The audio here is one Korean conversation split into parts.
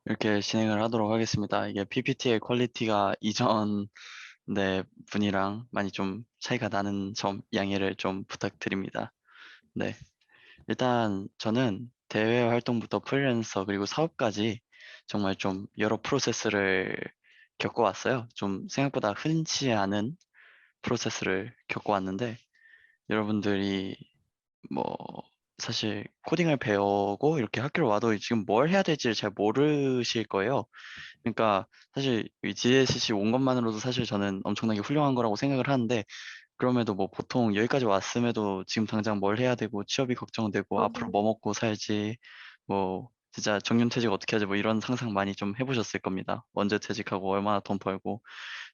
이렇게 진행을 하도록 하겠습니다. 이게 PPT의 퀄리티가 이전 분이랑 많이 좀 차이가 나는 점 양해를 좀 부탁드립니다. 네. 일단 저는 대외 활동부터 프리랜서 그리고 사업까지 정말 좀 여러 프로세스를 겪어왔어요. 좀 생각보다 흔치 않은 프로세스를 겪어왔는데 여러분들이 뭐 사실 코딩을 배우고 이렇게 학교를 와도 지금 뭘 해야 될지를 잘 모르실 거예요. 그러니까 사실 이 GSC 온 것만으로도 사실 저는 엄청나게 훌륭한 거라고 생각을 하는데 그럼에도 뭐 보통 여기까지 왔음에도 지금 당장 뭘 해야 되고 취업이 걱정되고 앞으로 뭐 먹고 살지 뭐 진짜 정년퇴직 어떻게 하지 뭐 이런 상상 많이 좀 해보셨을 겁니다. 언제 퇴직하고 얼마나 돈 벌고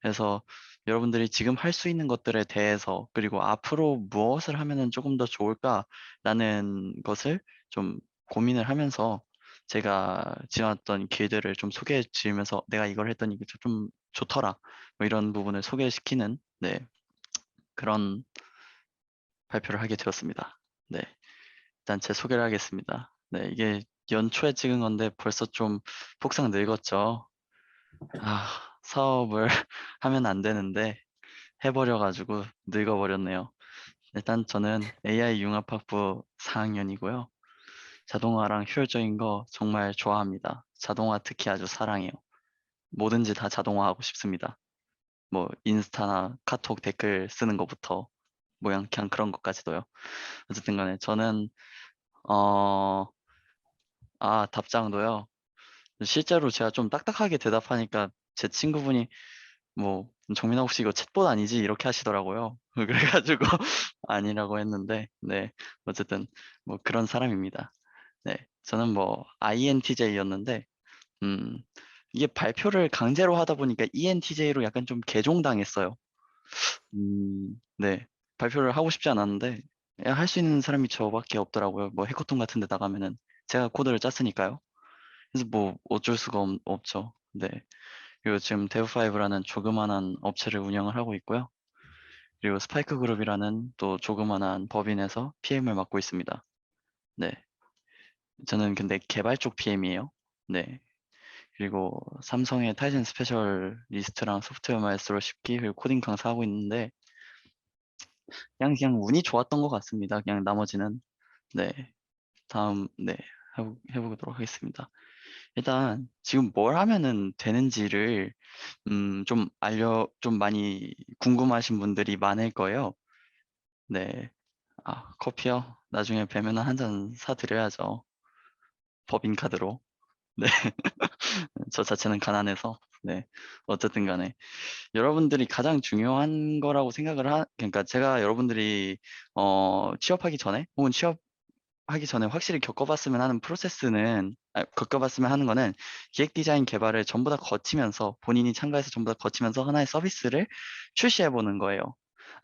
해서 여러분들이 지금 할 수 있는 것들에 대해서 그리고 앞으로 무엇을 하면은 조금 더 좋을까라는 것을 좀 고민을 하면서 제가 지나왔던 길들을 좀 소개해 드리면서 내가 이걸 했더니 이게 좀 좋더라 뭐 이런 부분을 소개시키는 그런 발표를 하게 되었습니다. 네, 일단 제 소개를 하겠습니다. 네, 이게 연초에 찍은 건데 벌써 좀 폭삭 늙었죠. 아, 사업을 하면 안 되는데 해버려가지고 늙어버렸네요. 일단 저는 AI 융합학부 4학년이고요. 자동화랑 효율적인 거 정말 좋아합니다. 자동화 특히 아주 사랑해요. 뭐든지 다 자동화하고 싶습니다. 뭐 인스타나 카톡 댓글 쓰는 것부터 그냥 그런 것까지도요. 어쨌든 간에 저는 어, 답장도요. 실제로 제가 좀 딱딱하게 대답하니까 제 친구분이 뭐 정민아 혹시 이거 챗봇 아니지? 이렇게 하시더라고요. 그래가지고 아니라고 했는데 네 어쨌든 뭐 그런 사람입니다. 네 저는 뭐 INTJ였는데 음 이게 발표를 강제로 하다 보니까 ENTJ로 약간 좀 개종당했어요. 네 발표를 하고 싶지 않았는데 할 수 있는 사람이 저밖에 없더라고요. 뭐 해커톤 같은 데 나가면은 제가 코드를 짰으니까요. 그래서 뭐 어쩔 수가 없죠. 네. 그리고 지금 데브5라는 조그만한 업체를 운영을 하고 있고요. 그리고 스파이크 그룹이라는 또 조그만한 법인에서 PM을 맡고 있습니다. 네. 저는 근데 개발 쪽 PM이에요. 네. 그리고 삼성의 타이즌 스페셜리스트랑 소프트웨어 마에스트로 10기 그리고 코딩 강사하고 있는데 그냥 운이 좋았던 것 같습니다. 그냥 나머지는 네. 다음 해보도록 하겠습니다. 일단 지금 뭘 하면은 되는지를 좀 많이 궁금하신 분들이 많을 거예요. 네. 커피요? 나중에 뵈면 한 잔 사드려야죠. 법인 카드로. 네. 저 자체는 가난해서. 네. 어쨌든 간에. 여러분들이 가장 중요한 거라고 그러니까 제가 여러분들이, 취업하기 전에, 혹은 취업하기 전에 확실히 겪어봤으면 하는 겪어봤으면 하는 거는 기획 디자인 개발을 전부 다 거치면서, 본인이 참가해서 전부 다 거치면서 하나의 서비스를 출시해 보는 거예요.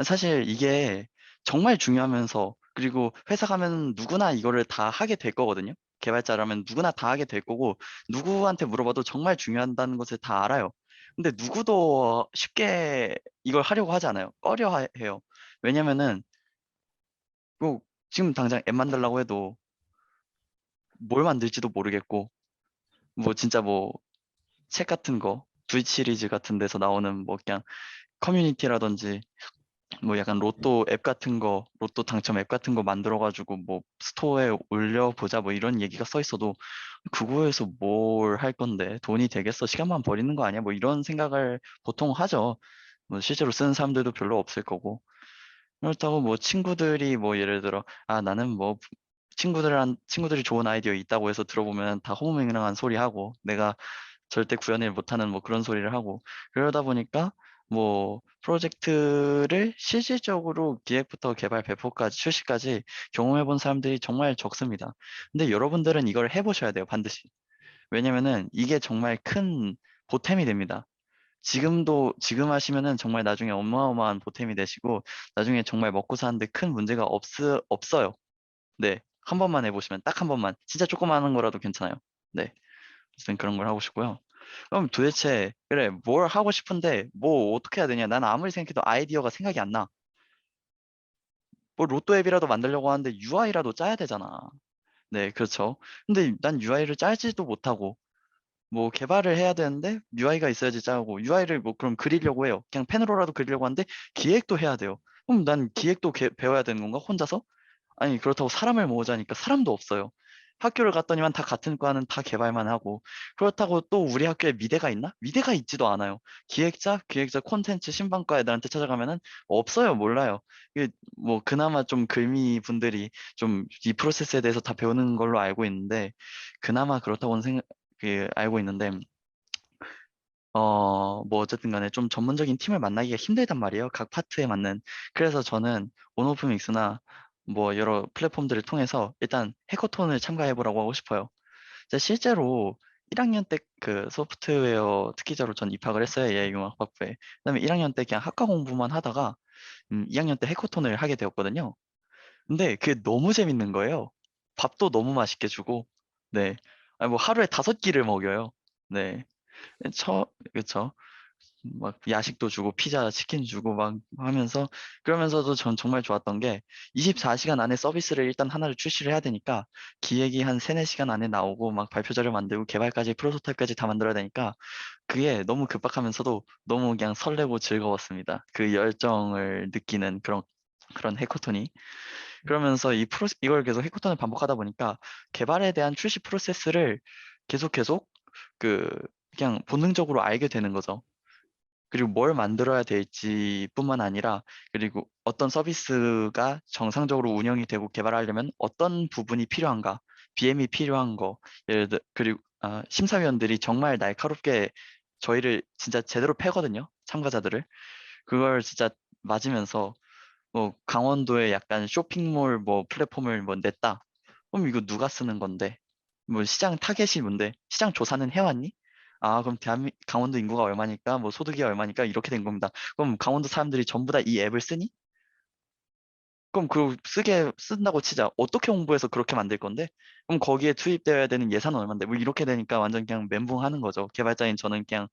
사실 이게 정말 중요하면서 그리고 회사 가면 누구나 이거를 다 하게 될 거거든요. 개발자라면 누구나 다 하게 될 거고 누구한테 물어봐도 정말 중요하다는 것을 다 알아요. 근데 누구도 쉽게 이걸 하려고 하지 않아요. 해요. 왜냐면은 뭐 지금 당장 앱 만들려고 해도 뭘 만들지도 모르겠고 뭐 진짜 뭐 책 같은 거 V 시리즈 같은 데서 나오는 뭐 그냥 커뮤니티라든지 뭐 약간 로또 앱 같은 거, 로또 당첨 앱 같은 거 만들어가지고 뭐 스토어에 올려보자 뭐 이런 얘기가 써 있어도 그거에서 뭘 할 건데 돈이 되겠어? 시간만 버리는 거 아니야? 뭐 이런 생각을 보통 하죠. 뭐 실제로 쓰는 사람들도 별로 없을 거고. 그렇다고 뭐 친구들이 뭐 예를 들어 나는 뭐 친구들이 좋은 아이디어 있다고 해서 들어보면 다 허무맹랑한 소리 하고 내가 절대 구현을 못하는 뭐 그런 소리를 하고 그러다 보니까 뭐 프로젝트를 실질적으로 기획부터 개발 배포까지 출시까지 경험해 본 사람들이 정말 적습니다. 근데 여러분들은 이걸 해보셔야 돼요, 반드시. 왜냐면은 이게 정말 큰 보탬이 됩니다. 지금 하시면은 정말 나중에 어마어마한 보탬이 되시고 나중에 정말 먹고 사는데 큰 문제가 없어요. 네. 한 번만 해보시면 딱 한 번만 진짜 조그마한 거라도 괜찮아요. 네. 어쨌든 그런 걸 하고 싶고요. 그럼 도대체 그래 뭘 하고 싶은데 뭐 어떻게 해야 되냐? 난 아무리 생각해도 아이디어가 생각이 안 나. 뭐 로또 앱이라도 만들려고 하는데 UI라도 짜야 되잖아. 네, 그렇죠. 근데 난 UI를 짜지도 못하고 뭐 개발을 해야 되는데 UI가 있어야지 짜고 UI를 뭐 그럼 그리려고 해요. 그냥 펜으로라도 그리려고 하는데 기획도 해야 돼요. 그럼 난 기획도 배워야 되는 건가? 혼자서? 아니, 그렇다고 사람을 모으자니까 사람도 없어요. 학교를 갔더니만 다 같은 과는 다 개발만 하고, 그렇다고 또 우리 학교에 미대가 있나? 미대가 있지도 않아요. 기획자 콘텐츠 신방과 애들한테 찾아가면은 없어요. 몰라요. 이게 뭐 그나마 좀 글미 분들이 좀 이 프로세스에 대해서 다 배우는 걸로 알고 있는데, 그나마 그렇다고는 알고 있는데, 뭐 어쨌든 간에 좀 전문적인 팀을 만나기가 힘들단 말이에요. 각 파트에 맞는. 그래서 저는 온오프믹스나 뭐 여러 플랫폼들을 통해서 일단 해커톤을 참가해보라고 하고 싶어요. 실제로 1학년 때 그 소프트웨어 특기자로 전 입학을 했어요. AI융합학부에. 그다음에 1학년 때 그냥 학과 공부만 하다가 2학년 때 해커톤을 하게 되었거든요. 근데 그게 너무 재밌는 거예요. 밥도 너무 맛있게 주고, 네. 아니, 뭐 하루에 5끼를 먹여요. 네. 그쵸. 막 야식도 주고 피자, 치킨 주고 막 하면서 그러면서도 전 정말 좋았던 게 24시간 안에 서비스를 일단 하나를 출시를 해야 되니까 기획이 한 3, 4시간 안에 나오고 막 발표 자료 만들고 개발까지 프로토타입까지 다 만들어야 되니까 그게 너무 급박하면서도 너무 그냥 설레고 즐거웠습니다. 그 열정을 느끼는 그런 해커톤이. 그러면서 이걸 계속 해커톤을 반복하다 보니까 개발에 대한 출시 프로세스를 계속 그 그냥 본능적으로 알게 되는 거죠. 그리고 뭘 만들어야 될지 뿐만 아니라, 그리고 어떤 서비스가 정상적으로 운영이 되고 개발하려면 어떤 부분이 필요한가, BM이 필요한 거, 예를 들어, 그리고 심사위원들이 정말 날카롭게 저희를 진짜 제대로 패거든요, 참가자들을. 그걸 진짜 맞으면서, 뭐, 강원도에 약간 쇼핑몰 뭐 플랫폼을 뭐 냈다. 그럼 이거 누가 쓰는 건데? 뭐 시장 타겟이 뭔데? 시장 조사는 해왔니? 아, 그럼 강원도 인구가 얼마니까, 뭐 소득이 얼마니까 이렇게 된 겁니다. 그럼 강원도 사람들이 전부 다 이 앱을 쓰니? 그럼 그 쓴다고 치자. 어떻게 홍보해서 그렇게 만들 건데? 그럼 거기에 투입되어야 되는 예산은 얼만데? 뭐 이렇게 되니까 완전 그냥 멘붕하는 거죠. 개발자인 저는 그냥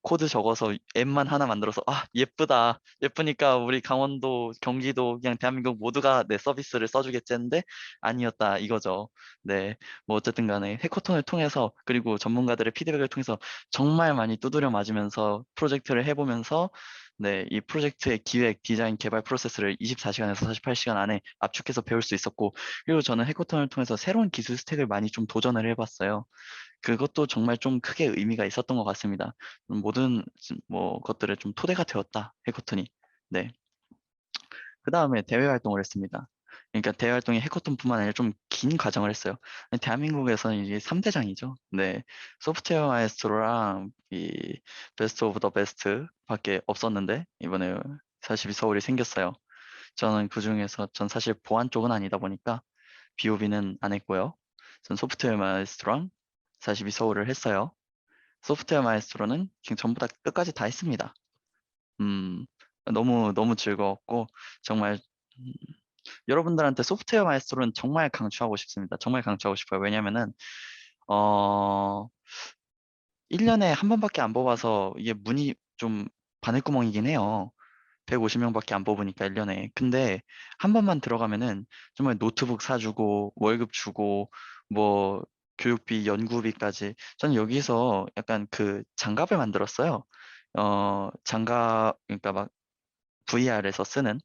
코드 적어서 앱만 하나 만들어서 예쁘다, 예쁘니까 우리 강원도 경기도 그냥 대한민국 모두가 내 서비스를 써주겠지 했는데 아니었다 이거죠. 네, 뭐 어쨌든 간에 해커톤을 통해서 그리고 전문가들의 피드백을 통해서 정말 많이 두드려 맞으면서 프로젝트를 해보면서 네, 이 프로젝트의 기획, 디자인, 개발 프로세스를 24시간에서 48시간 안에 압축해서 배울 수 있었고, 그리고 저는 해커톤을 통해서 새로운 기술 스택을 많이 좀 도전을 해봤어요. 그것도 정말 좀 크게 의미가 있었던 것 같습니다. 모든 뭐 것들을 좀 토대가 되었다, 해커톤이. 네. 그 다음에 대외 활동을 했습니다. 그러니까 대외 활동이 해커톤뿐만 아니라 좀 긴 과정을 했어요. 대한민국에서는 이게 3대장이죠. 네. 소프트웨어 마에스트로랑 이 베스트 오브 더 베스트 밖에 없었는데 이번에 42 서울이 생겼어요. 저는 그중에서 전 사실 보안 쪽은 아니다 보니까 BOB는 안 했고요. 전 소프트웨어 마에스트로랑 42 서울을 했어요. 소프트웨어 마에스트로는 지금 전부 다 끝까지 다 했습니다. 음, 너무 즐거웠고, 정말, 음, 여러분들한테 소프트웨어 마에스트로는 정말 강추하고 싶습니다. 정말 강추하고 싶어요. 왜냐면은, 어, 1년에 한 번밖에 안 뽑아서 이게 문이 좀 바늘구멍이긴 해요. 150명밖에 안 뽑으니까 1년에. 근데 한 번만 들어가면은 정말 노트북 사주고 월급 주고 뭐 교육비, 연구비까지. 저는 여기서 약간 그 장갑을 만들었어요. 장갑 그러니까 막 VR에서 쓰는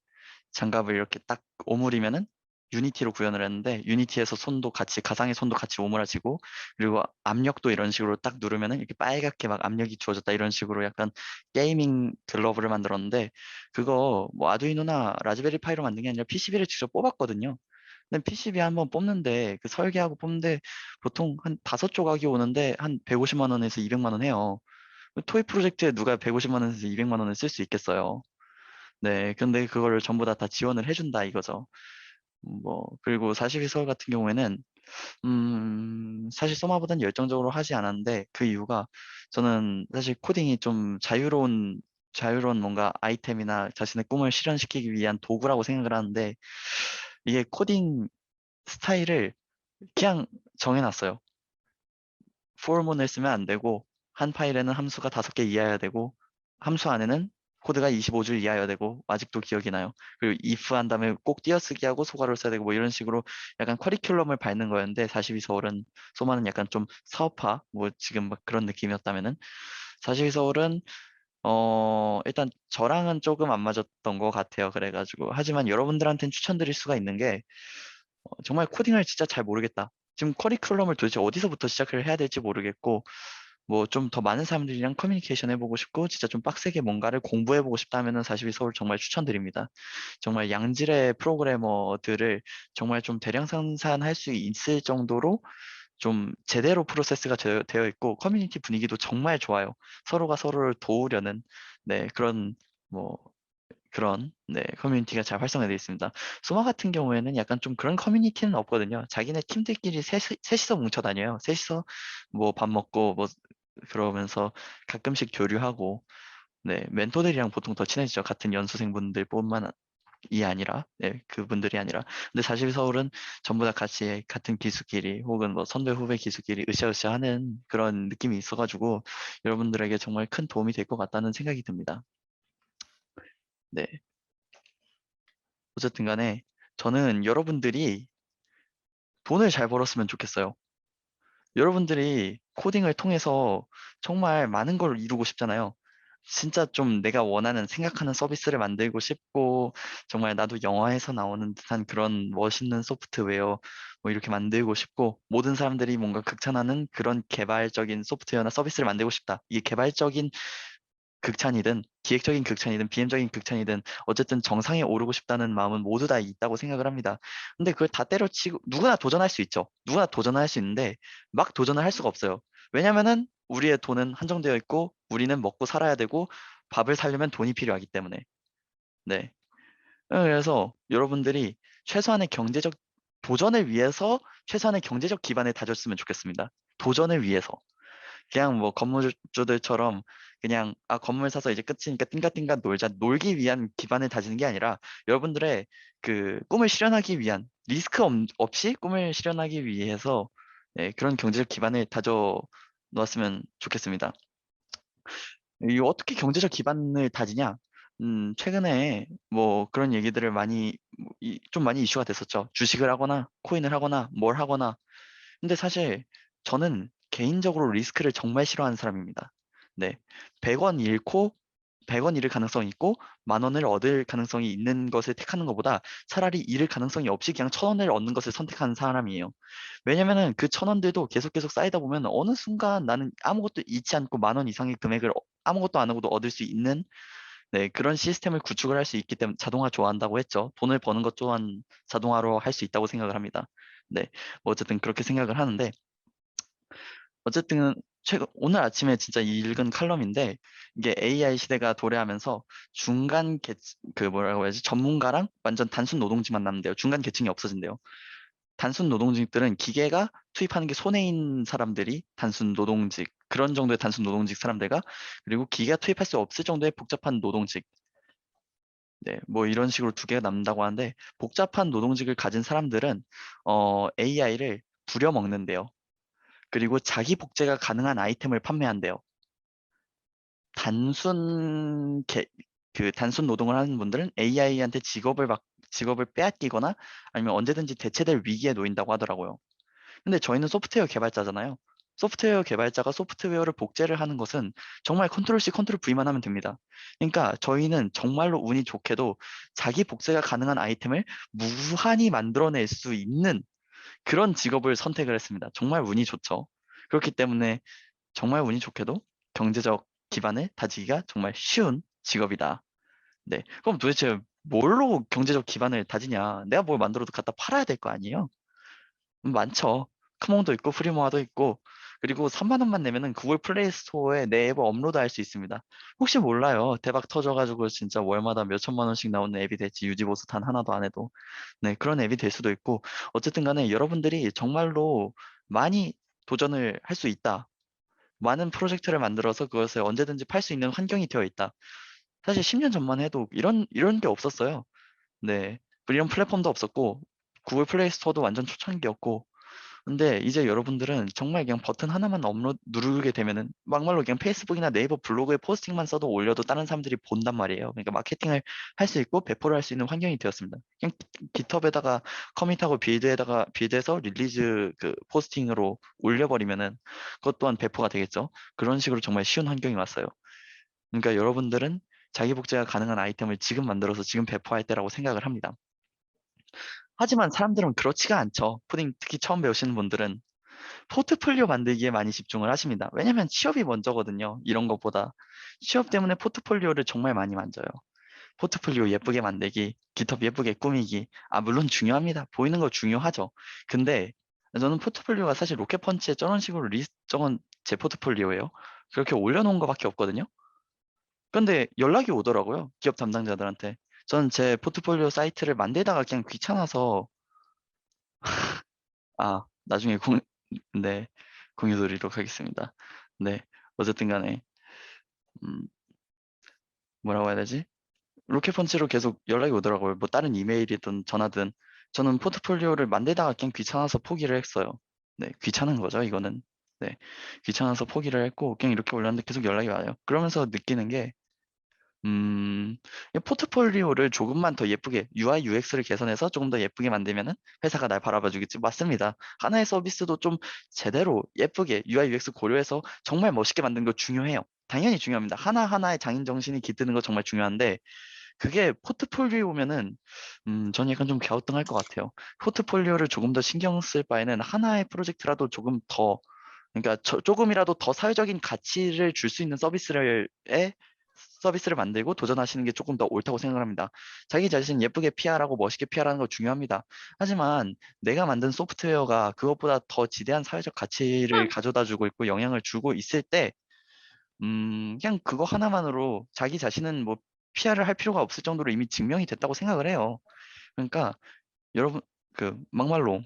장갑을 이렇게 딱 오므리면은 유니티로 구현을 했는데 유니티에서 손도 같이 가상의 손도 같이 오므라지고 그리고 압력도 이런 식으로 딱 누르면은 이렇게 빨갛게 막 압력이 주어졌다 이런 식으로 약간 게이밍 글러브를 만들었는데 그거 뭐 아두이노나 라즈베리 파이로 만든 게 아니라 PCB를 직접 뽑았거든요. 근데 PCB 한번 뽑는데 그 설계하고 뽑는데 보통 한 5조각이 오는데 한 150만 원에서 200만 원 해요. 토이 프로젝트에 누가 150만 원에서 200만 원을 쓸 수 있겠어요. 네, 근데 그거를 전부 다 지원을 해준다 이거죠. 뭐, 그리고 42 서울 같은 경우에는, 사실 소마보단 열정적으로 하지 않았는데, 그 이유가 저는 사실 코딩이 좀 자유로운 뭔가 아이템이나 자신의 꿈을 실현시키기 위한 도구라고 생각을 하는데, 이게 코딩 스타일을 그냥 정해놨어요. 포르문을 쓰면 안 되고, 한 파일에는 함수가 5개 이하여야 되고, 함수 안에는 코드가 25줄 이하여야 되고 아직도 기억이 나요. 그리고 if 한 다음에 꼭 띄어쓰기 하고 소괄호를 써야 되고 뭐 이런 식으로 약간 커리큘럼을 밟는 거였는데 42 서울은 소마는 약간 좀 사업화 뭐 지금 막 그런 느낌이었다면은 42 서울은 일단 저랑은 조금 안 맞았던 것 같아요. 그래가지고 하지만 여러분들한테는 추천드릴 수가 있는 게 정말 코딩을 진짜 잘 모르겠다. 지금 커리큘럼을 도대체 어디서부터 시작을 해야 될지 모르겠고 뭐 좀 더 많은 사람들이랑 커뮤니케이션 해보고 싶고 진짜 좀 빡세게 뭔가를 공부해보고 싶다 하면은 42 서울 정말 추천드립니다. 정말 양질의 프로그래머들을 정말 좀 대량 생산할 수 있을 정도로 좀 제대로 프로세스가 되어 있고 커뮤니티 분위기도 정말 좋아요. 서로가 서로를 도우려는 네 그런 뭐 그런 네 커뮤니티가 잘 활성화되어 있습니다. 소마 같은 경우에는 약간 좀 그런 커뮤니티는 없거든요. 자기네 팀들끼리 셋이서 뭉쳐 다녀요. 셋이서 뭐 밥 먹고 뭐 그러면서 가끔씩 교류하고 네 멘토들이랑 보통 더 친해지죠. 같은 연수생분들뿐만 이 아니라 네 그분들이 아니라 근데 사실 서울은 전부 다 같이 같은 기수끼리 혹은 뭐 선배 후배 기수끼리 으쌰으쌰 하는 그런 느낌이 있어가지고 여러분들에게 정말 큰 도움이 될 것 같다는 생각이 듭니다. 네 어쨌든 간에 저는 여러분들이 돈을 잘 벌었으면 좋겠어요. 여러분들이 코딩을 통해서 정말 많은 걸 이루고 싶잖아요. 진짜 좀 내가 원하는 생각하는 서비스를 만들고 싶고 정말 나도 영화에서 나오는 듯한 그런 멋있는 소프트웨어 뭐 이렇게 만들고 싶고 모든 사람들이 뭔가 극찬하는 그런 개발적인 소프트웨어나 서비스를 만들고 싶다. 이게 개발적인 극찬이든 기획적인 극찬이든 비행적인 극찬이든 어쨌든 정상에 오르고 싶다는 마음은 모두 다 있다고 생각을 합니다. 근데 그걸 다 때려치고 누구나 도전할 수 있죠. 누구나 도전할 수 있는데 막 도전을 할 수가 없어요. 왜냐면은 우리의 돈은 한정되어 있고 우리는 먹고 살아야 되고 밥을 사려면 돈이 필요하기 때문에. 네. 그래서 여러분들이 최소한의 경제적 도전을 위해서 최소한의 경제적 기반을 다졌으면 좋겠습니다. 도전을 위해서. 그냥 뭐 건물주들처럼 그냥 아 건물 사서 이제 끝이니까 띵가띵가 놀자 놀기 위한 기반을 다지는 게 아니라 여러분들의 그 꿈을 실현하기 위한 리스크 없이 꿈을 실현하기 위해서 네, 그런 경제적 기반을 다져 놓았으면 좋겠습니다. 이 어떻게 경제적 기반을 다지냐? 최근에 뭐 그런 얘기들을 많이 좀 많이 이슈가 됐었죠. 주식을 하거나 코인을 하거나 뭘 하거나 근데 사실 저는 개인적으로 리스크를 정말 싫어하는 사람입니다. 네. 100원 잃고 100원 잃을 가능성이 있고 만 원을 얻을 가능성이 있는 것을 택하는 것보다 차라리 잃을 가능성이 없이 그냥 천 원을 얻는 것을 선택하는 사람이에요. 왜냐면은 그 천 원들도 계속 쌓이다 보면 어느 순간 나는 아무것도 잃지 않고 만 원 이상의 금액을 아무것도 안 하고도 얻을 수 있는 네, 그런 시스템을 구축을 할 수 있기 때문에 자동화 좋아한다고 했죠. 돈을 버는 것 또한 자동화로 할 수 있다고 생각을 합니다. 네, 뭐 어쨌든 그렇게 생각을 하는데 어쨌든 최근 오늘 아침에 진짜 읽은 칼럼인데 이게 AI 시대가 도래하면서 중간 그 뭐라고 해야지 전문가랑 완전 단순 노동직만 남는데요. 중간 계층이 없어진대요. 단순 노동직들은 기계가 투입하는 게 손해인 사람들이 단순 노동직 그런 정도의 단순 노동직 사람들과 그리고 기계가 투입할 수 없을 정도의 복잡한 노동직 네, 뭐 이런 식으로 두 개가 남는다고 하는데 복잡한 노동직을 가진 사람들은 AI를 부려먹는데요. 그리고 자기 복제가 가능한 아이템을 판매한대요. 단순 그 단순 노동을 하는 분들은 AI한테 직업을 빼앗기거나 아니면 언제든지 대체될 위기에 놓인다고 하더라고요. 근데 저희는 소프트웨어 개발자잖아요. 소프트웨어 개발자가 소프트웨어를 복제를 하는 것은 정말 컨트롤 C, 컨트롤 V만 하면 됩니다. 그러니까 저희는 정말로 운이 좋게도 자기 복제가 가능한 아이템을 무한히 만들어낼 수 있는 그런 직업을 선택을 했습니다. 정말 운이 좋죠. 그렇기 때문에 정말 운이 좋게도 경제적 기반을 다지기가 정말 쉬운 직업이다. 네. 그럼 도대체 뭘로 경제적 기반을 다지냐? 내가 뭘 만들어도 갖다 팔아야 될 거 아니에요? 많죠. 크몽도 있고 프리모아도 있고 그리고 3만 원만 내면은 구글 플레이 스토어에 내 앱을 업로드할 수 있습니다. 혹시 몰라요. 대박 터져가지고 진짜 월마다 몇 천만 원씩 나오는 앱이 될지 유지보수 단 하나도 안 해도 네 그런 앱이 될 수도 있고 어쨌든 간에 여러분들이 정말로 많이 도전을 할 수 있다. 많은 프로젝트를 만들어서 그것을 언제든지 팔 수 있는 환경이 되어 있다. 사실 10년 전만 해도 이런 게 없었어요. 네. 이런 플랫폼도 없었고 구글 플레이 스토어도 완전 초창기였고 근데 이제 여러분들은 정말 그냥 버튼 하나만 업로드 누르게 되면은 막말로 그냥 페이스북이나 네이버 블로그에 포스팅만 써도 올려도 다른 사람들이 본단 말이에요. 그러니까 마케팅을 할 수 있고 배포를 할 수 있는 환경이 되었습니다. 그냥 깃허브에다가 커밋하고 빌드에서 릴리즈 그 포스팅으로 올려버리면은 그것 또한 배포가 되겠죠. 그런 식으로 정말 쉬운 환경이 왔어요. 그러니까 여러분들은 자기 복제가 가능한 아이템을 지금 만들어서 지금 배포할 때라고 생각을 합니다. 하지만 사람들은 그렇지가 않죠. 코딩 특히 처음 배우시는 분들은 포트폴리오 만들기에 많이 집중을 하십니다. 왜냐면 취업이 먼저거든요. 이런 것보다. 취업 때문에 포트폴리오를 정말 많이 만져요. 포트폴리오 예쁘게 만들기, 깃허브 예쁘게 꾸미기. 아, 물론 중요합니다. 보이는 거 중요하죠. 근데 저는 포트폴리오가 사실 로켓펀치에 저런 식으로 저건 제 포트폴리오예요. 그렇게 올려놓은 거밖에 없거든요. 근데 연락이 오더라고요. 기업 담당자들한테. 저는 제 포트폴리오 사이트를 만들다가 그냥 귀찮아서 나중에 네, 공유 드리도록 하겠습니다. 네, 어쨌든 간에, 음, 뭐라고 해야 되지? 로켓펀치로 계속 연락이 오더라고요. 뭐 다른 이메일이든 전화든. 저는 포트폴리오를 만들다가 그냥 귀찮아서 포기를 했어요. 네, 귀찮은 거죠, 이거는. 네, 귀찮아서 포기를 했고, 그냥 이렇게 올렸는데 계속 연락이 와요. 그러면서 느끼는 게, 이 포트폴리오를 조금만 더 예쁘게 UI, UX를 개선해서 조금 더 예쁘게 만들면은 회사가 날 바라봐 주겠지. 맞습니다. 하나의 서비스도 좀 제대로 예쁘게 UI, UX 고려해서 정말 멋있게 만드는 거 중요해요. 당연히 중요합니다. 하나하나의 장인 정신이 깃드는 거 정말 중요한데 그게 포트폴리오면은 저는 약간 좀 갸우뚱할 것 같아요. 포트폴리오를 조금 더 신경 쓸 바에는 하나의 프로젝트라도 조금 더 그러니까 조금이라도 더 사회적인 가치를 줄 수 있는 서비스를 만들고 도전하시는 게 조금 더 옳다고 생각합니다. 자기 자신 예쁘게 PR하고 멋있게 PR하는 거 중요합니다. 하지만 내가 만든 소프트웨어가 그것보다 더 지대한 사회적 가치를 가져다 주고 있고 영향을 주고 있을 때, 그냥 그거 하나만으로 자기 자신은 뭐 PR을 할 필요가 없을 정도로 이미 증명이 됐다고 생각을 해요. 그러니까 여러분, 막말로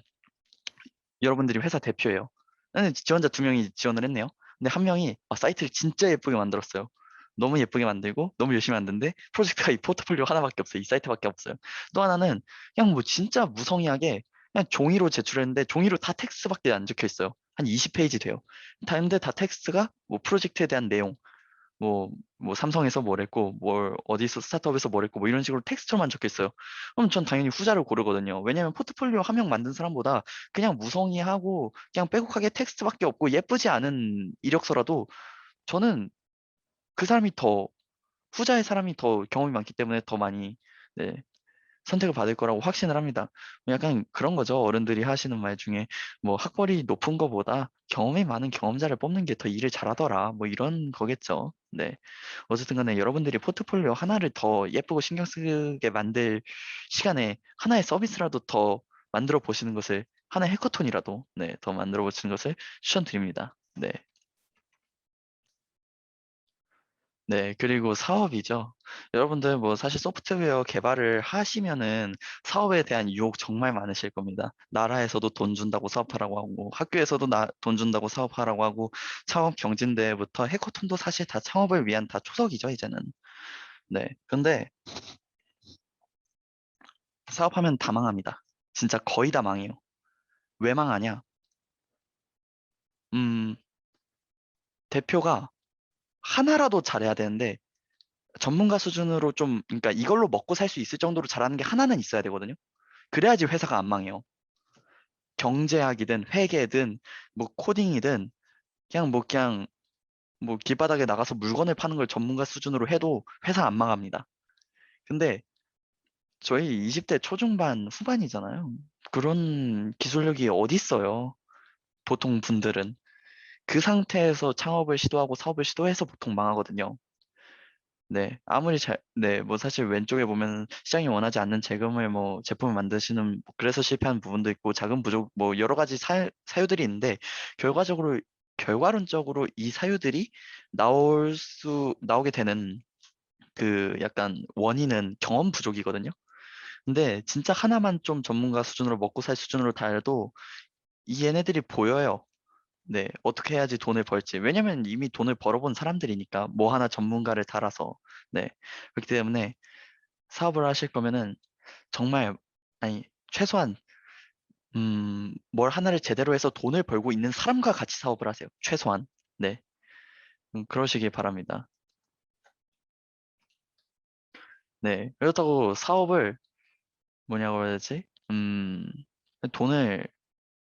여러분들이 회사 대표예요. 나는 지원자 2명이 지원을 했네요. 근데 한 명이 사이트를 진짜 예쁘게 만들었어요. 너무 예쁘게 만들고 너무 열심히 만드는데 프로젝트가 이 포트폴리오 하나밖에 없어요. 이 사이트밖에 없어요. 또 하나는 그냥 뭐 진짜 무성의하게 그냥 종이로 제출했는데 종이로 다 텍스트밖에 안 적혀 있어요. 한 20페이지 돼요. 근데 다 텍스트가 뭐 프로젝트에 대한 내용, 뭐 삼성에서 뭘 했고, 어디서 스타트업에서 뭘 했고, 뭐 이런 식으로 텍스트로만 적혀 있어요. 그럼 전 당연히 후자를 고르거든요. 왜냐면 포트폴리오 한 명 만든 사람보다 그냥 무성의하고 그냥 빼곡하게 텍스트밖에 없고 예쁘지 않은 이력서라도 저는 그 사람이 더 후자의 사람이 더 경험이 많기 때문에 더 많이 네, 선택을 받을 거라고 확신을 합니다. 약간 그런 거죠. 어른들이 하시는 말 중에 뭐 학벌이 높은 거보다 경험이 많은 경험자를 뽑는 게 더 일을 잘하더라. 뭐 이런 거겠죠. 네. 어쨌든 간에 여러분들이 포트폴리오 하나를 더 예쁘고 신경 쓰게 만들 시간에 하나의 서비스라도 더 만들어 보시는 것을 하나의 해커톤이라도 네, 더 만들어 보시는 것을 추천드립니다. 네. 네, 그리고 사업이죠. 여러분들 뭐 사실 소프트웨어 개발을 하시면은 사업에 대한 유혹 정말 많으실 겁니다. 나라에서도 돈 준다고 사업하라고 하고, 학교에서도 돈 준다고 사업하라고 하고, 창업 경진대회부터 해커톤도 사실 다 창업을 위한 다 초석이죠, 이제는. 네. 근데 사업하면 다 망합니다. 진짜 거의 다 망해요. 왜 망하냐? 음, 대표가 하나라도 잘해야 되는데, 전문가 수준으로 좀, 그러니까 이걸로 먹고 살 수 있을 정도로 잘하는 게 하나는 있어야 되거든요. 그래야지 회사가 안 망해요. 경제학이든 회계든 뭐 코딩이든 그냥 뭐 길바닥에 나가서 물건을 파는 걸 전문가 수준으로 해도 회사 안 망합니다. 근데 저희 20대 초중반 후반이잖아요. 그런 기술력이 어디 있어요? 보통 분들은 그 상태에서 창업을 시도하고 사업을 시도해서 보통 망하거든요. 네, 네, 뭐 사실 왼쪽에 보면 시장이 원하지 않는 재금을 뭐 제품을 만드시는 뭐 그래서 실패한 부분도 있고 자금 부족 뭐 여러 가지 사유들이 있는데 결과적으로 결과론적으로 이 사유들이 나오게 되는 그 약간 원인은 경험 부족이거든요. 근데 진짜 하나만 좀 전문가 수준으로 먹고 살 수준으로 달도 이 얘네들이 보여요. 네, 어떻게 해야지 돈을 벌지. 왜냐면 이미 돈을 벌어본 사람들이니까 뭐 하나 전문가를 달아서. 네, 그렇기 때문에 사업을 하실 거면은 정말 아니 최소한 뭘 하나를 제대로 해서 돈을 벌고 있는 사람과 같이 사업을 하세요. 최소한. 네. 그러시길 바랍니다. 네. 그렇다고 사업을 뭐냐고 해야 되지? 돈을,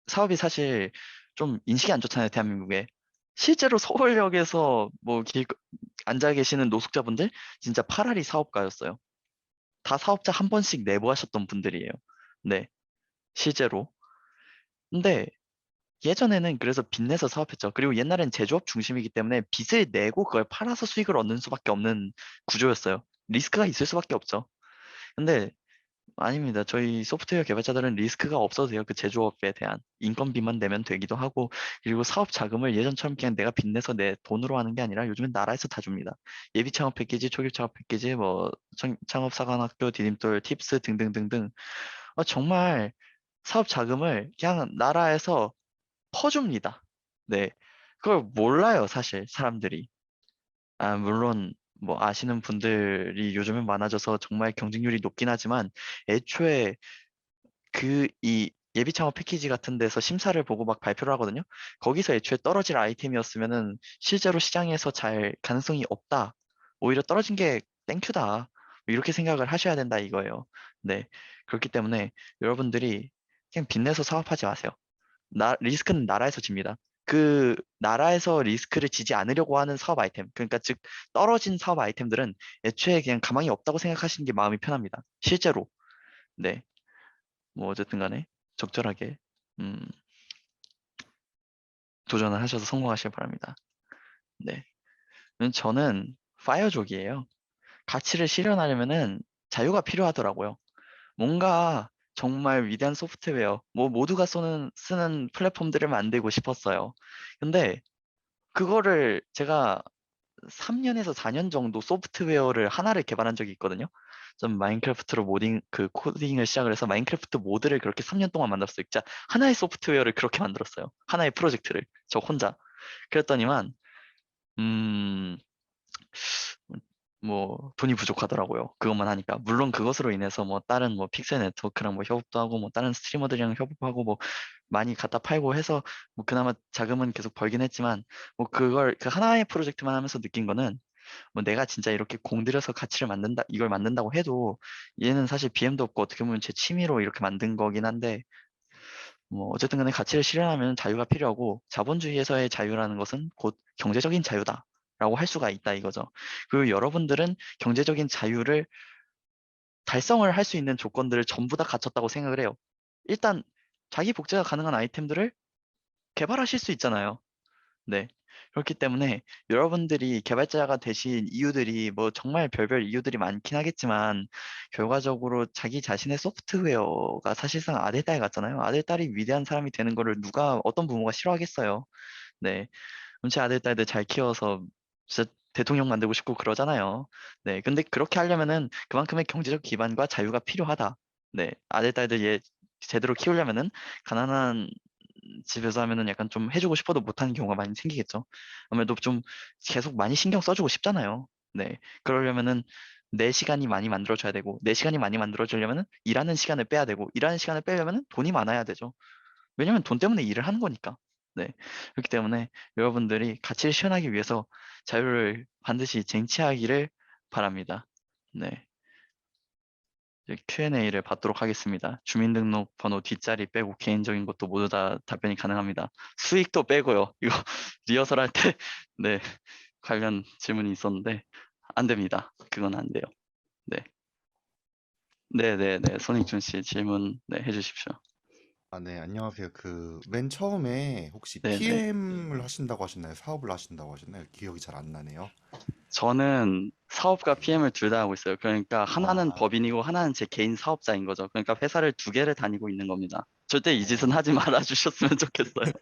사업이 사실 좀 인식이 안 좋잖아요, 대한민국에. 실제로 서울역에서 뭐 앉아 계시는 노숙자분들 진짜 파라리 사업가였어요. 다 사업자 한 번씩 내부하셨던 분들이에요. 네, 실제로. 근데 예전에는 그래서 빚내서 사업했죠. 그리고 옛날엔 제조업 중심이기 때문에 빚을 내고 그걸 팔아서 수익을 얻는 수밖에 없는 구조였어요. 리스크가 있을 수밖에 없죠. 근데 아닙니다. 저희 소프트웨어 개발자들은 리스크가 없어도 돼요. 그 제조업에 대한 인건비만 내면 되기도 하고, 그리고 사업 자금을 예전처럼 그냥 내가 빚내서 내 돈으로 하는 게 아니라 요즘은 나라에서 다 줍니다. 예비 창업 패키지, 초기 창업 패키지, 뭐 창업 사관학교, 디딤돌, 팁스 등등등등. 정말 사업 자금을 그냥 나라에서 퍼줍니다. 네. 그걸 몰라요, 사실 사람들이. 물론 뭐 아시는 분들이 요즘은 많아져서 정말 경쟁률이 높긴 하지만 애초에 이 예비 창업 패키지 같은 데서 심사를 보고 막 발표를 하거든요. 거기서 애초에 떨어질 아이템이었으면은 실제로 시장에서 잘 가능성이 없다. 오히려 떨어진 게 땡큐다. 뭐 이렇게 생각을 하셔야 된다 이거예요. 네. 그렇기 때문에 여러분들이 그냥 빚내서 사업하지 마세요. 리스크는 나라에서 집니다. 그 나라에서 리스크를 지지 않으려고 하는 사업 아이템, 그러니까 즉 떨어진 사업 아이템들은 애초에 그냥 가망이 없다고 생각하시는 게 마음이 편합니다. 실제로. 네. 뭐 어쨌든 간에 적절하게 음, 도전을 하셔서 성공하시길 바랍니다. 네. 저는 파이어족이에요. 가치를 실현하려면은 자유가 필요하더라고요. 뭔가 정말 위대한 소프트웨어, 뭐 모두가 쓰는 플랫폼들을 만들고 싶었어요. 근데 그거를 제가 3년에서 4년 정도 소프트웨어를 하나를 개발한 적이 있거든요. 좀 마인크래프트로 코딩을 시작을 해서 마인크래프트 모드를 그렇게 3년 동안 만들었어요. 진짜 하나의 소프트웨어를 그렇게 만들었어요. 하나의 프로젝트를 저 혼자. 그랬더니만 음, 뭐 돈이 부족하더라고요. 그것만 하니까. 물론 그것으로 인해서 뭐 다른 뭐 픽셀 네트워크랑 뭐 협업도 하고 뭐 다른 스트리머들이랑 협업하고 뭐 많이 갖다 팔고 해서 뭐 그나마 자금은 계속 벌긴 했지만 뭐 그걸 그 하나의 프로젝트만 하면서 느낀 거는 뭐 내가 진짜 이렇게 공들여서 가치를 만든다, 이걸 만든다고 해도 얘는 사실 BM도 없고 어떻게 보면 제 취미로 이렇게 만든 거긴 한데 뭐 어쨌든 간에 가치를 실현하면 자유가 필요하고 자본주의에서의 자유라는 것은 곧 경제적인 자유다라고 할 수가 있다 이거죠. 그리고 여러분들은 경제적인 자유를 달성을 할 수 있는 조건들을 전부 다 갖췄다고 생각을 해요. 일단 자기 복제가 가능한 아이템들을 개발하실 수 있잖아요. 네. 그렇기 때문에 여러분들이 개발자가 되신 이유들이 뭐 정말 별별 이유들이 많긴 하겠지만 결과적으로 자기 자신의 소프트웨어가 사실상 아들딸 같잖아요. 아들딸이 위대한 사람이 되는 거를 누가 어떤 부모가 싫어하겠어요. 네. 제 아들딸들 잘 키워서 진짜 대통령 만들고 싶고 그러잖아요. 네. 근데 그렇게 하려면은 그만큼의 경제적 기반과 자유가 필요하다. 네. 아들딸들 제대로 키우려면은 가난한 집에서 하면은 약간 좀 해주고 싶어도 못하는 경우가 많이 생기겠죠. 아무래도 좀 계속 많이 신경 써주고 싶잖아요. 네. 그러려면은 내 시간이 많이 만들어져야 되고, 내 시간이 많이 만들어지려면은 일하는 시간을 빼야 되고, 일하는 시간을 빼려면은 돈이 많아야 되죠. 왜냐면 돈 때문에 일을 하는 거니까. 네. 그렇기 때문에 여러분들이 가치를 실현하기 위해서 자유를 반드시 쟁취하기를 바랍니다. 네. 이제 Q&A를 받도록 하겠습니다. 주민등록번호 뒷자리 빼고 개인적인 것도 모두 다 답변이 가능합니다. 수익도 빼고요. 이거 리허설 할 때 네, 관련 질문이 있었는데 안 됩니다. 그건 안 돼요. 네. 네네네. 손익준 씨 질문 네, 해주십시오. 아, 네, 안녕하세요. 맨 처음에 혹시 네네. PM을 하신다고 하셨나요? 사업을 하신다고 하셨나요? 기억이 잘 안 나네요. 저는 사업과 네. PM을 둘 다 하고 있어요. 그러니까 하나는 아, 법인이고 하나는 제 개인 사업자인 거죠. 그러니까 회사를 두 개를 다니고 있는 겁니다. 절대 이 짓은 어, 하지 말아 주셨으면 좋겠어요.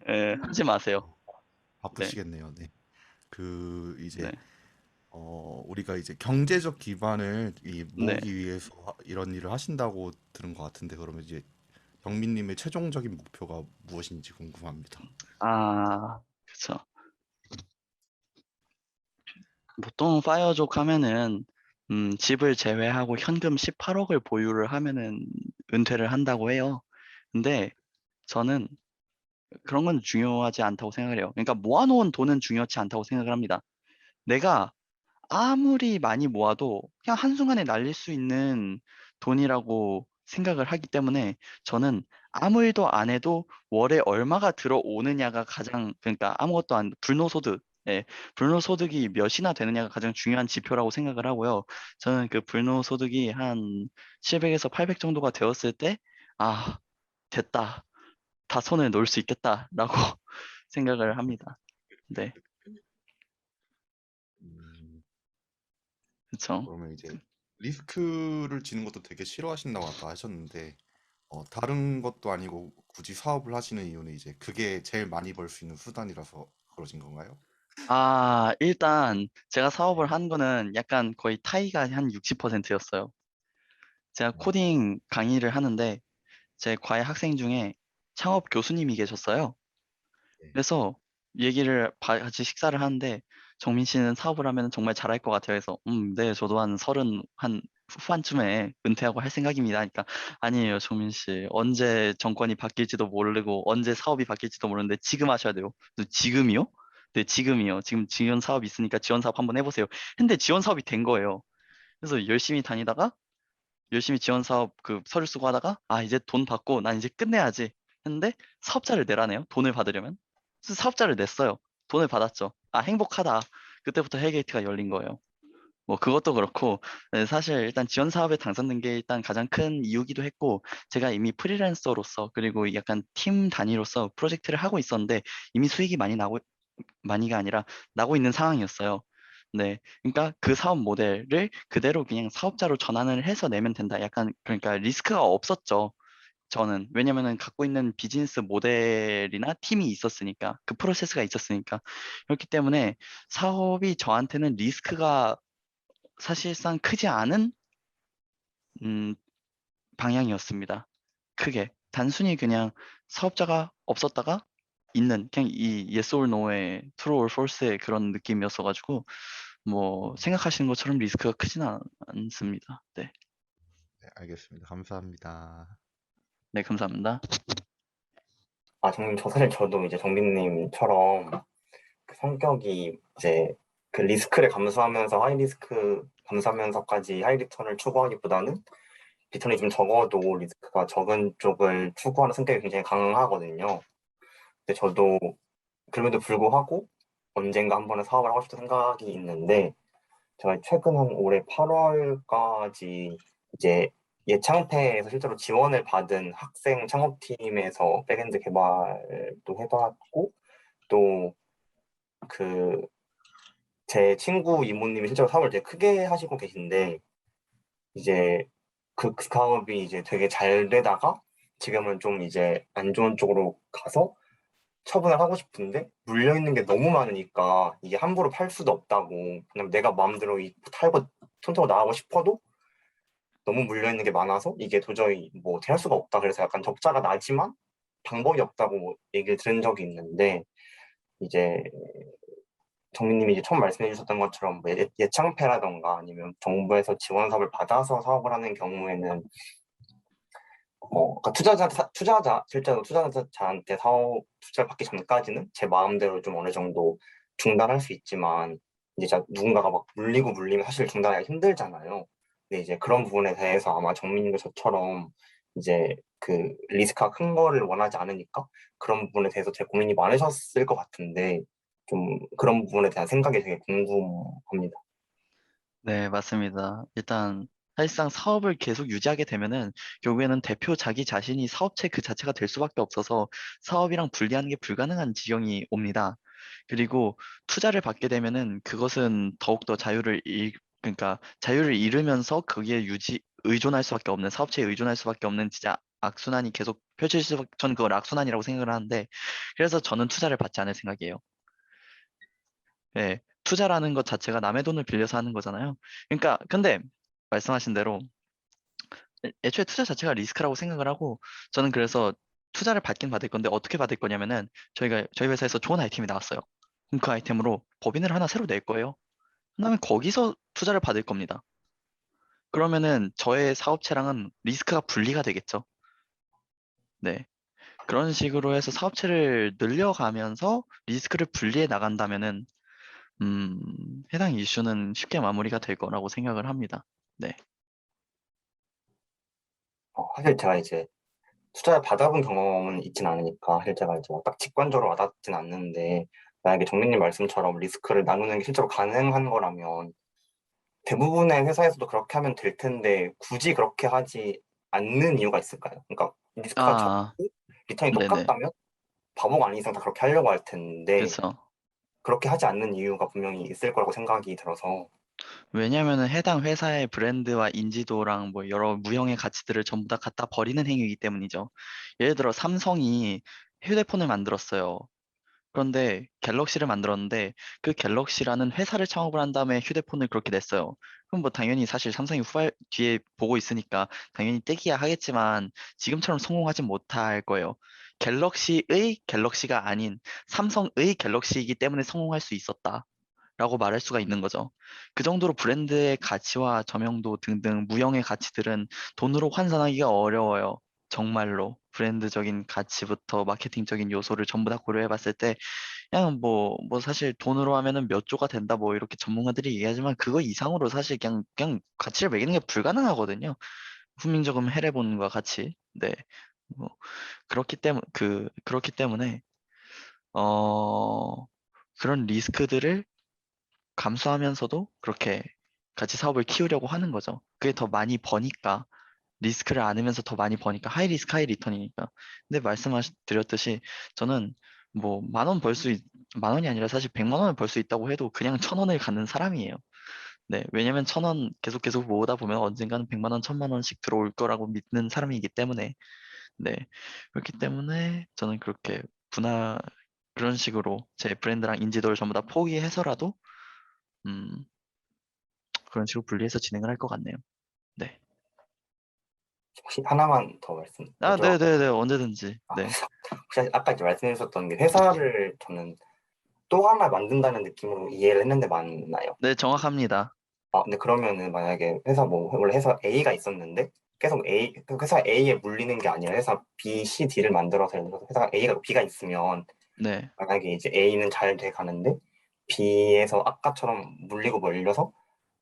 예, 하지 마세요. 네, 바쁘시겠네요. 네. 네, 이제, 우리가 이제 경제적 기반을 네. 모으기 위해서 이런 일을 하신다고 들은 것 같은데, 그러면 이제 영민님의 최종적인 목표가 무엇인지 궁금합니다. 그쵸. 보통 파이어족 하면은 집을 제외하고 현금 18억을 보유를 하면은 은퇴를 한다고 해요. 근데 저는 그런 건 중요하지 않다고 생각을 해요. 그러니까 모아놓은 돈은 중요하지 않다고 생각을 합니다. 내가 아무리 많이 모아도 그냥 한순간에 날릴 수 있는 돈이라고 생각을 하기 때문에 저는 아무 일도 안 해도 월에 얼마가 들어오느냐가 가장, 그러니까 아무것도 안, 불노소득, 예, 불노소득이 몇이나 되느냐가 가장 중요한 지표라고 생각을 하고요. 저는 그 불노소득이 한 700에서 800 정도가 되었을 때, 아, 됐다. 다 손을 놓을 수 있겠다라고 생각을 합니다. 네, 음, 그렇죠. 그러면 이제 리스크를 지는 것도 되게 싫어하신다고 아까 하셨는데 다른 것도 아니고 굳이 사업을 하시는 이유는 이제 그게 제일 많이 벌 수 있는 수단이라서 그러신 건가요? 아, 일단 제가 사업을 네. 한 거는 약간 거의 타이가 한 60%였어요. 제가 어, 코딩 강의를 하는데 제 과외 학생 중에 창업 교수님이 계셨어요. 네. 그래서 얘기를 같이 식사를 하는데 정민 씨는 사업을 하면 정말 잘할 것 같아요. 해서 네, 저도 한 서른 한 후반쯤에 은퇴하고 할 생각입니다. 그러니까 아니에요, 정민 씨. 언제 정권이 바뀔지도 모르고 언제 사업이 바뀔지도 모르는데 지금 하셔야 돼요. 그래서 지금이요? 네, 지금이요. 지금 지원 사업 있으니까 지원 사업 한번 해보세요. 근데 지원 사업이 된 거예요. 그래서 열심히 다니다가 열심히 지원 사업 그 서류 쓰고 하다가 아 이제 돈 받고 난 이제 끝내야지 했는데 사업자를 내라네요. 돈을 받으려면. 그래서 사업자를 냈어요. 돈을 받았죠. 아 행복하다. 그때부터 헬게이트가 열린 거예요. 뭐 그것도 그렇고 네, 사실 일단 지원 사업에 당선된 게 일단 가장 큰 이유기도 했고 제가 이미 프리랜서로서 그리고 약간 팀 단위로서 프로젝트를 하고 있었는데 이미 수익이 많이가 아니라 나고 있는 상황이었어요. 네, 그러니까 그 사업 모델을 그대로 그냥 사업자로 전환을 해서 내면 된다. 약간 그러니까 리스크가 없었죠. 저는 왜냐면은 갖고 있는 비즈니스 모델이나 팀이 있었으니까 그 프로세스가 있었으니까 그렇기 때문에 사업이 저한테는 리스크가 사실상 크지 않은 음, 방향이었습니다. 크게 단순히 그냥 사업자가 없었다가 있는 그냥 이 yes or no의 true or false의 그런 느낌이었어가지고 뭐 생각하시는 것처럼 리스크가 크진 않습니다. 네, 네, 알겠습니다. 감사합니다. 네 감사합니다. 아, 사실 저도 이제 정빈님처럼 그 성격이 이제 그 리스크를 감수하면서 하이 리스크 감수하면서까지 하이 리턴을 추구하기보다는 리턴이 좀 적어도 리스크가 적은 쪽을 추구하는 성격이 굉장히 강하거든요. 근데 저도 그럼에도 불구하고 언젠가 한 번은 사업을 하고 싶은 생각이 있는데 제가 최근 한 올해 8월까지 이제 예창패에서 실제로 지원을 받은 학생 창업팀에서 백엔드 개발도 해봤고 또 그 제 친구 이모님이 실제로 사업을 되게 크게 하시고 계신데 이제 그 사업이 이제 되게 잘 되다가 지금은 좀 이제 안 좋은 쪽으로 가서 처분을 하고 싶은데 물려있는 게 너무 많으니까 이게 함부로 팔 수도 없다고 그냥 내가 마음대로 탈고 손 타고 나가고 싶어도 너무 물려있는 게 많아서 이게 도저히 뭐 어떻게 할 수가 없다. 그래서 약간 적자가 나지만 방법이 없다고 얘기를 들은 적이 있는데 이제 정민님이 이제 처음 말씀해 주셨던 것처럼 뭐 예창패라던가 아니면 정부에서 지원 사업을 받아서 사업을 하는 경우에는 그러니까 투자자 실제로 투자자한테 사업 투자를 받기 전까지는 제 마음대로 좀 어느 정도 중단할 수 있지만 이제 누군가가 막 물리면 사실 중단하기가 힘들잖아요. 근데 이제 그런 부분에 대해서 아마 정민님과 저처럼 이제 그 리스크가 큰 거를 원하지 않으니까 그런 부분에 대해서 되게 고민이 많으셨을 것 같은데 좀 그런 부분에 대한 생각이 되게 궁금합니다. 네, 맞습니다. 일단 사실상 사업을 계속 유지하게 되면은 결국에는 대표 자기 자신이 사업체 그 자체가 될 수밖에 없어서 사업이랑 분리하는 게 불가능한 지경이 옵니다. 그리고 투자를 받게 되면은 그것은 더욱더 그러니까 자유를 잃으면서 거기에 의존할 수밖에 없는 사업체에 의존할 수밖에 없는 진짜 악순환이 계속 저는 그걸 악순환이라고 생각을 하는데 그래서 저는 투자를 받지 않을 생각이에요. 예, 투자라는 것 자체가 남의 돈을 빌려서 하는 거잖아요. 그러니까, 근데, 말씀하신 대로, 애초에 투자 자체가 리스크라고 생각을 하고, 저는 그래서 투자를 받긴 받을 건데, 어떻게 받을 거냐면은, 저희 회사에서 좋은 아이템이 나왔어요. 그럼 그 아이템으로 법인을 하나 새로 낼 거예요. 그다음에 거기서 투자를 받을 겁니다. 그러면은 저의 사업체랑은 리스크가 분리가 되겠죠. 네. 그런 식으로 해서 사업체를 늘려가면서 리스크를 분리해 나간다면은 음, 해당 이슈는 쉽게 마무리가 될 거라고 생각을 합니다. 네. 사실 제가 이제 투자를 받아본 경험은 있진 않으니까 사실 제가 이제 딱 직관적으로 와닿진 않는데 만약에 정민님 말씀처럼 리스크를 나누는 게 실제로 가능한 거라면 대부분의 회사에서도 그렇게 하면 될 텐데 굳이 그렇게 하지 않는 이유가 있을까요? 그러니까 리스크가 적고 아, 리턴이 네네. 똑같다면 바보가 아닌 이상 다 그렇게 하려고 할 텐데 그렇죠. 그렇게 하지 않는 이유가 분명히 있을 거라고 생각이 들어서 왜냐면은 해당 회사의 브랜드와 인지도랑 뭐 여러 무형의 가치들을 전부 다 갖다 버리는 행위이기 때문이죠. 예를 들어 삼성이 휴대폰을 만들었어요. 그런데 갤럭시를 만들었는데 그 갤럭시라는 회사를 창업을 한 다음에 휴대폰을 그렇게 냈어요. 그럼 뭐 당연히 사실 삼성이 후발 뒤에 보고 있으니까 당연히 떼기야 하겠지만 지금처럼 성공하진 못할 거예요. 갤럭시의 갤럭시가 아닌 삼성의 갤럭시이기 때문에 성공할 수 있었다. 라고 말할 수가 있는 거죠. 그 정도로 브랜드의 가치와 점영도 등등 무형의 가치들은 돈으로 환산하기가 어려워요. 정말로 브랜드적인 가치부터 마케팅적인 요소를 전부 다 고려해 봤을 때 그냥 뭐 사실 돈으로 하면은 몇 조가 된다 뭐 이렇게 전문가들이 얘기하지만 그거 이상으로 사실 그냥 가치를 매기는 게 불가능하거든요. 훈민정음 해례본과 같이. 네. 뭐 그렇기 때문에 어 그런 리스크들을 감수하면서도 그렇게 같이 사업을 키우려고 하는 거죠. 그게 더 많이 버니까 리스크를 안으면서 더 많이 버니까 하이 리스크 하이 리턴이니까. 근데 말씀드렸듯이 저는 뭐 만 원이 아니라 사실 100만 원을 벌 수 있다고 해도 그냥 1,000원을 갖는 사람이에요. 네, 왜냐면 1,000원 계속 모으다 보면 언젠가는 100만 원, 1,000만 원씩 들어올 거라고 믿는 사람이기 때문에 네, 그렇기 때문에 저는 그렇게 그런 식으로 제 브랜드랑 인지도를 전부 다 포기해서라도 음, 그런 식으로 분리해서 진행을 할 것 같네요. 네. 혹시 하나만 더 말씀 아, 여쭤 네네네. 언제든지. 아, 네. 혹시 아까 이제 말씀해 주셨던 게 회사를 저는 또 하나 만든다는 느낌으로 이해를 했는데 맞나요? 네, 정확합니다. 근데 그러면은 만약에 회사 뭐 원래 회사 A가 있었는데 계속 회사 A에 물리는 게 아니라 회사 B, C, D를 만들어서 예를 들어서 회사 A가 B가 있으면 네. 만약에 이제 A는 잘 돼 가는데 B에서 아까처럼 물리고 몰려서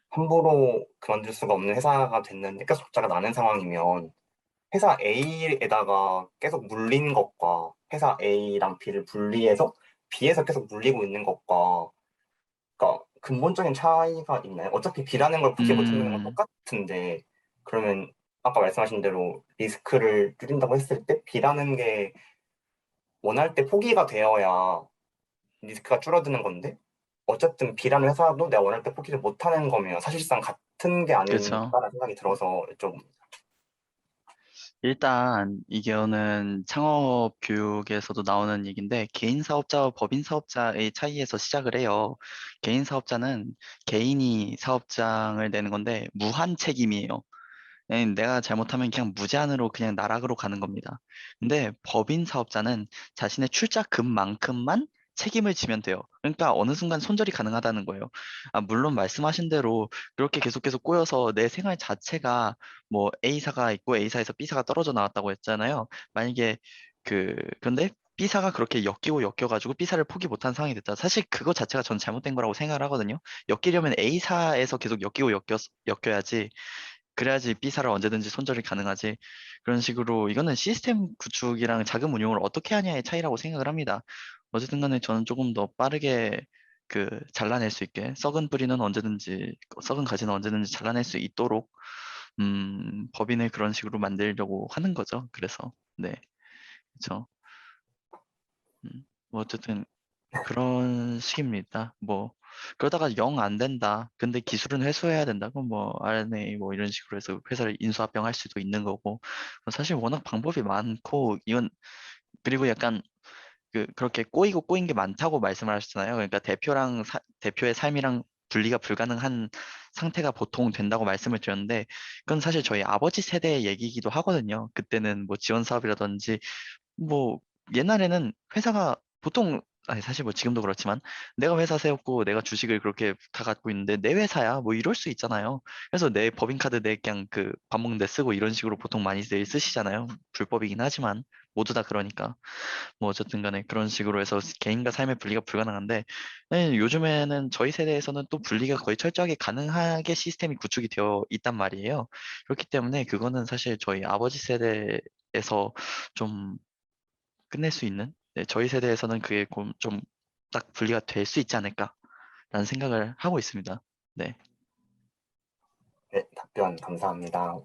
함부로 그만둘 수가 없는 회사가 됐는데 계속 적자가 나는 상황이면 회사 A에다가 계속 물린 것과 회사 A랑 B를 분리해서 B에서 계속 물리고 있는 것과 그러니까 근본적인 차이가 있나요? 어차피 B라는 걸 포기 못한다는 건 음, 똑같은데 그러면 아까 말씀하신 대로 리스크를 줄인다고 했을 때 B라는 게 원할 때 포기가 되어야 리스크가 줄어드는 건데 어쨌든 B라는 회사도 내가 원할 때 포기를 못하는 거면 사실상 같은 게 그렇죠. 아닌가라는 생각이 들어서 좀 일단 이거는 창업 교육에서도 나오는 얘기인데 개인 사업자와 법인 사업자의 차이에서 시작을 해요. 개인 사업자는 개인이 사업장을 내는 건데 무한 책임이에요. 내가 잘못하면 그냥 무제한으로 그냥 나락으로 가는 겁니다. 근데 법인 사업자는 자신의 출자금만큼만 책임을 지면 돼요. 그러니까 어느 순간 손절이 가능하다는 거예요. 물론 말씀하신 대로 그렇게 계속 꼬여서 내 생활 자체가 뭐 A사가 있고 A사에서 B사가 떨어져 나왔다고 했잖아요. 만약에 그런데 B사가 그렇게 엮여가지고 B사를 포기 못한 상황이 됐다. 사실 그거 자체가 전 잘못된 거라고 생각을 하거든요. 엮이려면 A사에서 계속 엮여야지 그래야지 B사를 언제든지 손절이 가능하지. 그런 식으로 이거는 시스템 구축이랑 자금 운용을 어떻게 하냐의 차이라고 생각을 합니다. 어쨌든 간에 저는 조금 더 빠르게 잘라낼 수 있게 썩은 가지는 언제든지 잘라낼 수 있도록 법인을 그런 식으로 만들려고 하는 거죠. 그래서 네, 그렇죠. 뭐 어쨌든 그런 식입니다. 뭐 그러다가 영 안 된다. 근데 기술은 회수해야 된다. 그럼 뭐 R&A 뭐 이런 식으로 해서 회사를 인수합병할 수도 있는 거고. 사실 워낙 방법이 많고 이건 그리고 약간 그렇게 꼬인 게 많다고 말씀을 하셨잖아요. 그러니까 대표의 삶이랑 분리가 불가능한 상태가 보통 된다고 말씀을 드렸는데 그건 사실 저희 아버지 세대의 얘기이기도 하거든요. 그때는 뭐 지원 사업이라든지 뭐 옛날에는 회사가 보통 아니 사실 뭐 지금도 그렇지만 내가 회사 세웠고 내가 주식을 그렇게 다 갖고 있는데 내 회사야 뭐 이럴 수 있잖아요. 그래서 내 법인카드 내 그냥 그 밥 먹는데 쓰고 이런 식으로 보통 많이들 쓰시잖아요. 불법이긴 하지만 모두 다 그러니까 뭐 어쨌든 간에 그런 식으로 해서 개인과 삶의 분리가 불가능한데 요즘에는 저희 세대에서는 또 분리가 거의 철저하게 가능하게 시스템이 구축이 되어 있단 말이에요. 그렇기 때문에 그거는 사실 저희 아버지 세대에서 좀 끝낼 수 있는 저희 세대에서는 그게 좀 딱 분리가 될 수 있지 않을까라는 생각을 하고 있습니다. 네. 네, 답변 감사합니다.